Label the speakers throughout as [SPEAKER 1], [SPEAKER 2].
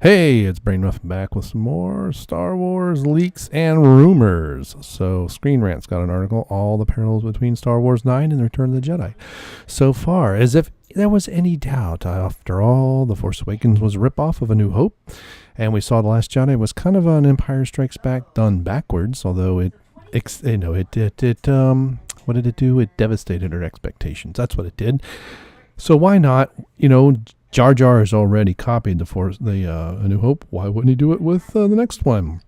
[SPEAKER 1] Hey, it's Brainmuffin back with some more Star Wars leaks and rumors. So, Screen Rant's got an article, All the Parallels Between Star Wars 9 and The Return of the Jedi. So far, as if there was any doubt, after all, The Force Awakens was a ripoff of A New Hope, and we saw The Last Jedi was kind of an Empire Strikes Back done backwards, although what did it do? It devastated our expectations. That's what it did. So why not, Jar Jar has already copied A New Hope. Why wouldn't he do it with the next one?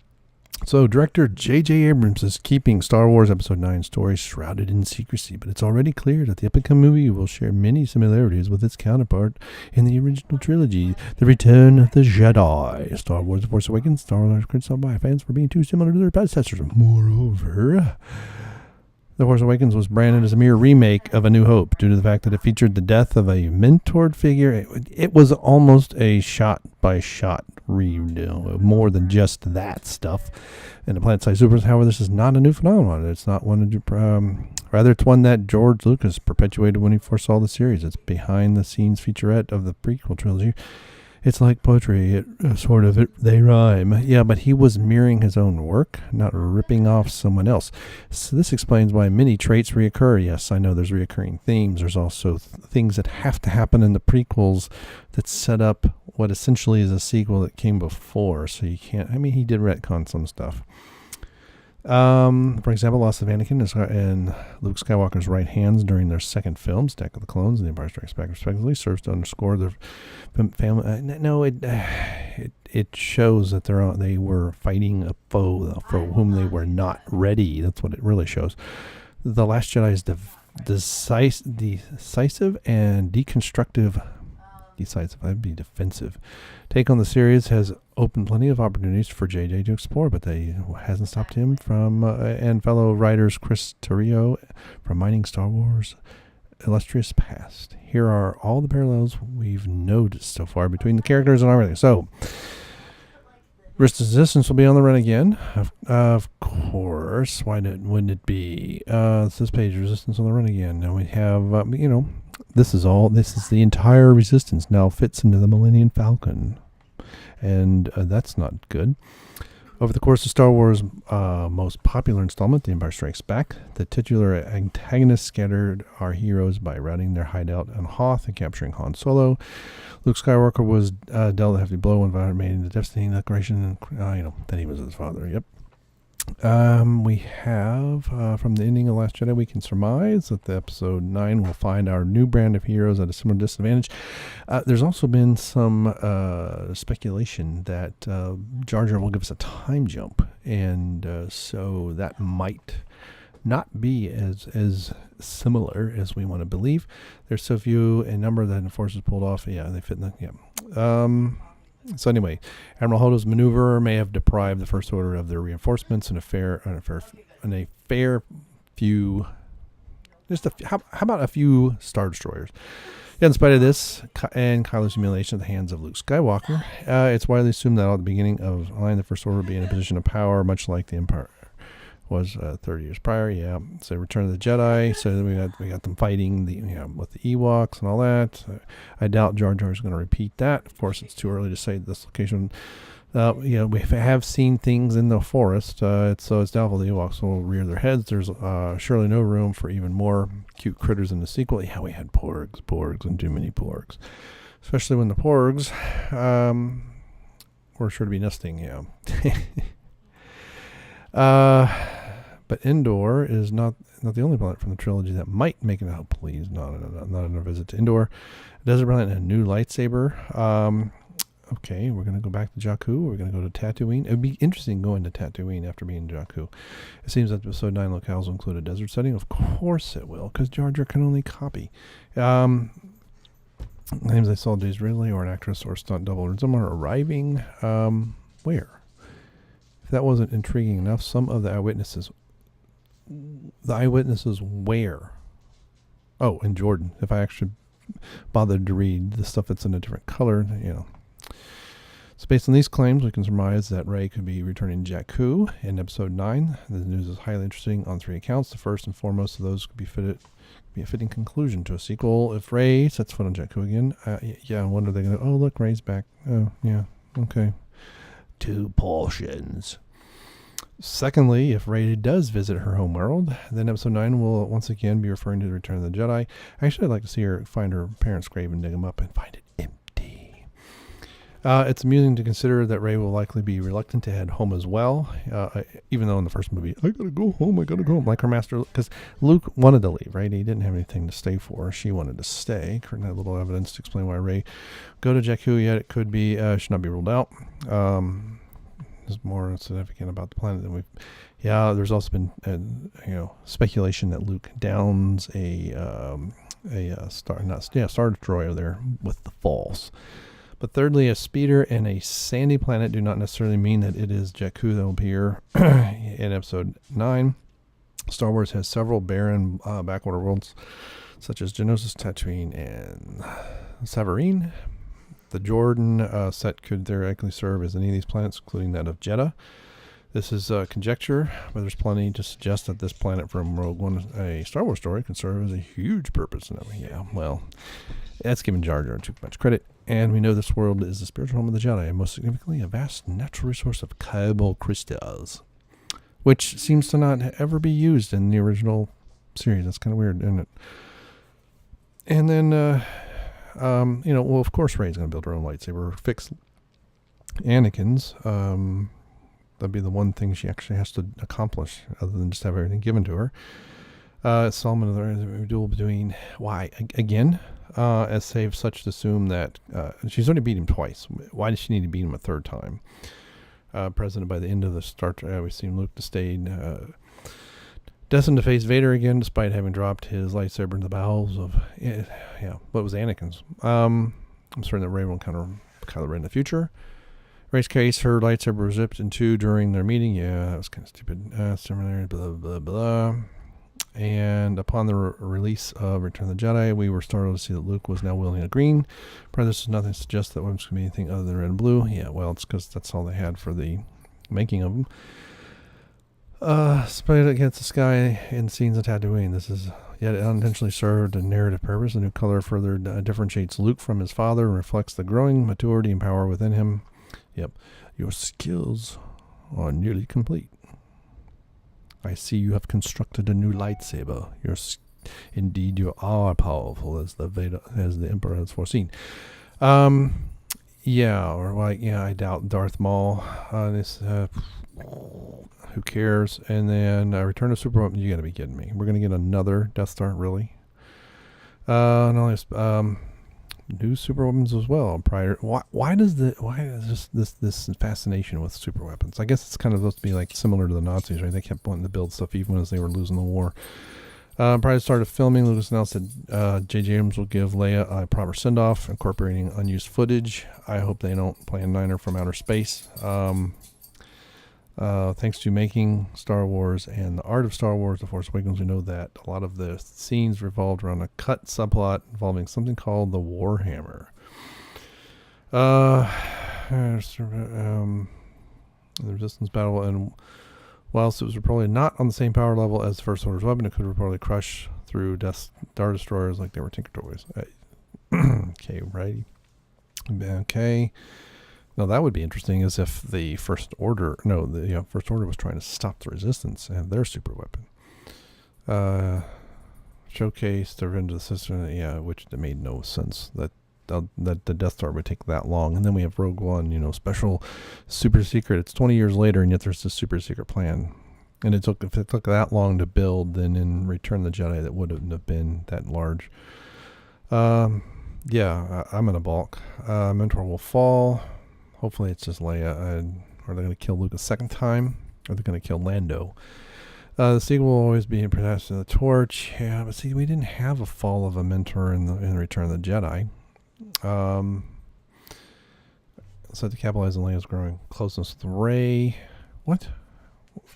[SPEAKER 1] So director J.J. Abrams is keeping Star Wars Episode 9 story shrouded in secrecy, but it's already clear that the upcoming movie will share many similarities with its counterpart in the original trilogy, The Return of the Jedi. Star Wars The Force Awakens, Star Wars criticized by fans for being too similar to their predecessors. Moreover, The Force Awakens was branded as a mere remake of A New Hope due to the fact that it featured the death of a mentored figure. It was almost a shot-by-shot read, more than just that stuff. And the planet-sized supers, however, this is not a new phenomenon. It's not one rather it's one that George Lucas perpetuated when he foresaw the series. It's behind-the-scenes featurette of the prequel trilogy. It's like poetry, they rhyme. Yeah, but he was mirroring his own work, not ripping off someone else. So this explains why many traits reoccur. Yes, I know there's reoccurring themes. There's also things that have to happen in the prequels that set up what essentially is a sequel that came before. So you can't, he did retcon some stuff. For example, loss of Anakin and Luke Skywalker's right hands during their second film, Attack of the Clones and The Empire Strikes Back, respectively, serves to underscore their family. It shows that they were fighting a foe for whom they were not ready. That's what it really shows. The Last Jedi is decisive and deconstructive. I'd be defensive. Take on the series has opened plenty of opportunities for JJ to explore, but they hasn't stopped him from and fellow writers Chris Terrio from mining Star Wars' illustrious past. Here are all the parallels we've noticed so far between the characters and everything. So, Resistance will be on the run again, of course. Why wouldn't it be? It's this page, Resistance on the run again. Now we have, this is the entire Resistance now fits into the Millennium Falcon. And that's not good. Over the course of Star Wars' most popular installment, The Empire Strikes Back, the titular antagonists scattered our heroes by routing their hideout on Hoth and capturing Han Solo. Luke Skywalker was dealt a hefty blow when Vader made the devastating declaration, that he was his father. Yep. We have, from the ending of Last Jedi, we can surmise that the Episode 9 will find our new brand of heroes at a similar disadvantage. There's also been some speculation that Jar Jar will give us a time jump, and so that might not be as similar as we want to believe. There's so few a number that the Force has pulled off. Yeah, they fit in the, So anyway, Admiral Hodo's maneuver may have deprived the First Order of their reinforcements and a fair few. How about a few Star Destroyers? Yet in spite of this and Kylo's humiliation at the hands of Luke Skywalker, it's widely assumed that at the beginning of the First Order would be in a position of power, much like the Empire was 30 years prior. Yeah, so Return of the Jedi. So we got them fighting with the Ewoks and all that. I doubt Jar Jar is going to repeat that. Of course, it's too early to say this location. We have seen things in the forest, so it's doubtful the Ewoks will rear their heads. There's surely no room for even more cute critters in the sequel. Yeah, we had porgs, and too many porgs, especially when the porgs were sure to be nesting. Yeah. But Endor is not the only planet from the trilogy that might make it out. Please, not in a visit to Endor. Desert planet and a new lightsaber. Okay, we're going to go back to Jakku. We're going to go to Tatooine. It would be interesting going to Tatooine after being in Jakku. It seems that Episode 9 locales will include a desert setting. Of course it will, because Jar Jar can only copy. Names I saw Days Ridley or an actress or stunt double or someone arriving. Where? If that wasn't intriguing enough, some of the eyewitnesses where? Oh, in Jordan. If I actually bothered to read the stuff that's in a different color, So based on these claims, we can surmise that Rey could be returning Jakku in Episode 9. The news is highly interesting on three accounts. The first and foremost of those could be a fitting conclusion to a sequel. If Rey sets foot on Jakku again, when are they going to... Oh, look, Rey's back. Oh, yeah. Okay. 2 portions. Secondly, if Rey does visit her homeworld, then episode 9 will once again be referring to the Return of the Jedi. Actually, I'd like to see her find her parents' grave and dig them up and find it empty. It's amusing to consider that Rey will likely be reluctant to head home as well, even though in the first movie, I gotta go home, like her master, because Luke wanted to leave, right? He didn't have anything to stay for. She wanted to stay. Couldn't have little evidence to explain why Rey go to Jakku yet. It could be, should not be ruled out. Is more significant about the planet than we've. Yeah, there's also been speculation that Luke downs a star destroyer there with the False. But thirdly, a speeder and a sandy planet do not necessarily mean that it is Jakku that will appear in episode 9. Star Wars has several barren backwater worlds, such as Geonosis, Tatooine, and Savareen. The Jordan set could theoretically serve as any of these planets, including that of Jeddah. This is conjecture, but there's plenty to suggest that this planet from Rogue One, a Star Wars story, can serve as a huge purpose. Yeah, well, that's giving Jar Jar too much credit. And we know this world is the spiritual home of the Jedi, and most significantly, a vast natural resource of Kylo crystals, which seems to not ever be used in the original series. That's kind of weird, isn't it? And then... well, of course Rey's going to build her own lightsaber. Fix Anakin's. That'd be the one thing she actually has to accomplish, other than just have everything given to her. Solomon of the duel between... Why? Again? As safe such to assume that she's already beat him twice. Why does she need to beat him a third time? President by the end of the start, we've seen Luke stayed... destined to face Vader again, despite having dropped his lightsaber in the bowels of, what was Anakin's. I'm certain that Rey will encounter Kylo Ren in the future. Rey's case, her lightsaber was zipped in two during their meeting. Yeah, that was kind of stupid. Similar, blah, blah, blah. And upon the release of Return of the Jedi, we were startled to see that Luke was now wielding a green. Probably this is nothing to suggest that weapons could be anything other than red and blue. Yeah, well, it's because that's all they had for the making of them. Sprayed against the sky in scenes of Tatooine. This is yet unintentionally served a narrative purpose. The new color further differentiates Luke from his father and reflects the growing maturity and power within him. Yep. Your skills are nearly complete. I see you have constructed a new lightsaber. Indeed, you are powerful, as the Emperor has foreseen. I doubt Darth Maul. Who cares? And then Return of Super Weapons. You got to be kidding me. We're going to get another Death Star, really? New super weapons as well. Why is this fascination with super weapons? I guess it's kind of supposed to be like similar to the Nazis, right? They kept wanting to build stuff even as they were losing the war. Prior to start of filming, Lucas announced that J.J. Abrams will give Leia a proper send-off, incorporating unused footage. I hope they don't play a Niner from outer space. Thanks to making Star Wars and the art of Star Wars, The Force Awakens, we know that a lot of the scenes revolved around a cut subplot involving something called the Warhammer. The Resistance battle, and whilst it was reportedly not on the same power level as the First Order's weapon, it could reportedly crush through Star Destroyers like they were Tinker Toys. Okay, righty. Okay. Now that would be interesting, as if the First Order was trying to stop the Resistance and their super weapon. Showcase the Revenge of the Sister, which made no sense that the Death Star would take that long. And then we have Rogue One, special super secret. It's 20 years later, and yet there's this super secret plan. And if it took that long to build, then in Return of the Jedi, that wouldn't have been that large. I'm in a balk. Mentor will fall. Hopefully it's just Leia. Are they going to kill Luke a second time? Or are they going to kill Lando? The sequel will always be Protest of the Torch. Yeah, but see, we didn't have a fall of a mentor in Return of the Jedi. So to capitalize on Leia's growing closeness with Rey. What?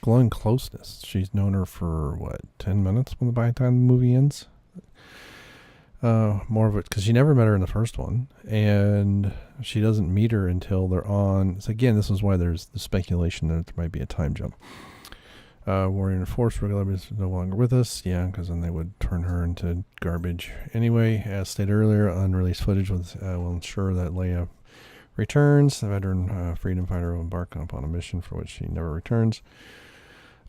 [SPEAKER 1] Glowing closeness. She's known her for, 10 minutes by the time the movie ends? More of it, because she never met her in the first one, and she doesn't meet her until they're on. So again, this is why there's the speculation that there might be a time jump. Warrior and Force regular is no longer with us, because then they would turn her into garbage. Anyway, as stated earlier, unreleased footage will ensure that Leia returns. The veteran freedom fighter will embark upon a mission for which she never returns.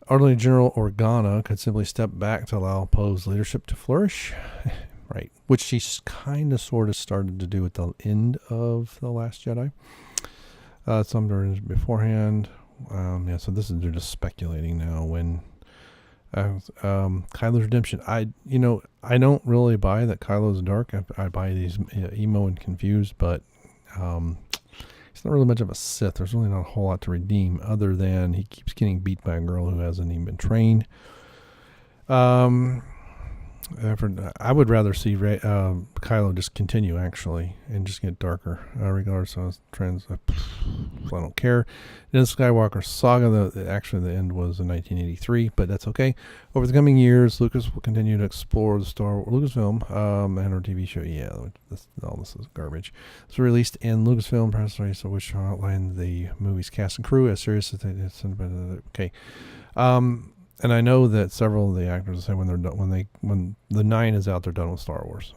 [SPEAKER 1] Artillery General Organa could simply step back to allow Poe's leadership to flourish. Right, which she kind of sort of started to do at the end of The Last Jedi. Some beforehand. Yeah, so this is, they're just speculating now when Kylo's redemption. I don't really buy that Kylo's dark. I buy these emo and confused, but he's not really much of a Sith. There's really not a whole lot to redeem other than he keeps getting beat by a girl who hasn't even been trained. I would rather see Kylo just continue, actually, and just get darker, regardless of trends. I don't care. In the Skywalker saga, actually the end was in 1983, but that's okay. Over the coming years, Lucas will continue to explore the Lucasfilm and our TV show. Yeah, all this is garbage. It's released in Lucasfilm press release, which outlined the movie's cast and crew as serious as they did. Okay. And I know that several of the actors say when the 9 is out, they're done with Star Wars.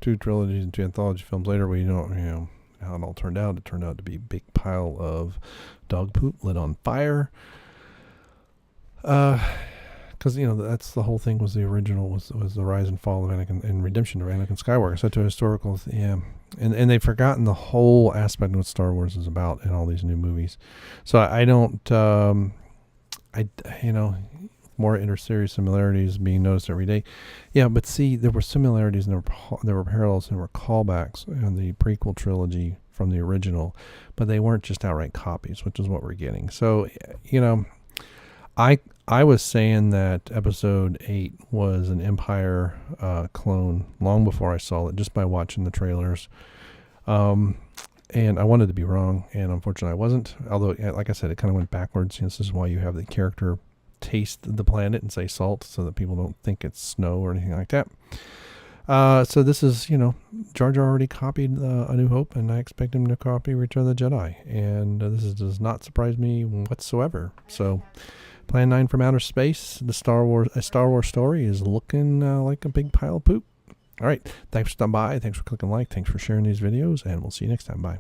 [SPEAKER 1] 2 trilogies and 2 anthology films later, we know how it all turned out. It turned out to be a big pile of dog poop lit on fire. Because that's the whole thing. Was the original was the rise and fall of Anakin and redemption of Anakin Skywalker. Such a historical, and they've forgotten the whole aspect of what Star Wars is about in all these new movies. So I don't. More inter-series similarities being noticed every day. Yeah, but see, there were similarities and there were parallels and there were callbacks in the prequel trilogy from the original, but they weren't just outright copies, which is what we're getting. So, I was saying that Episode 8 was an Empire clone long before I saw it, just by watching the trailers. And I wanted to be wrong, and unfortunately I wasn't. Although, like I said, it kind of went backwards. This is why you have the character taste the planet and say salt, so that people don't think it's snow or anything like that. So this is, Jar Jar already copied A New Hope, and I expect him to copy Return of the Jedi. And this does not surprise me whatsoever. So, Plan 9 from Outer Space, a Star Wars story, is looking like a big pile of poop. All right. Thanks for stopping by. Thanks for clicking like. Thanks for sharing these videos. And we'll see you next time. Bye.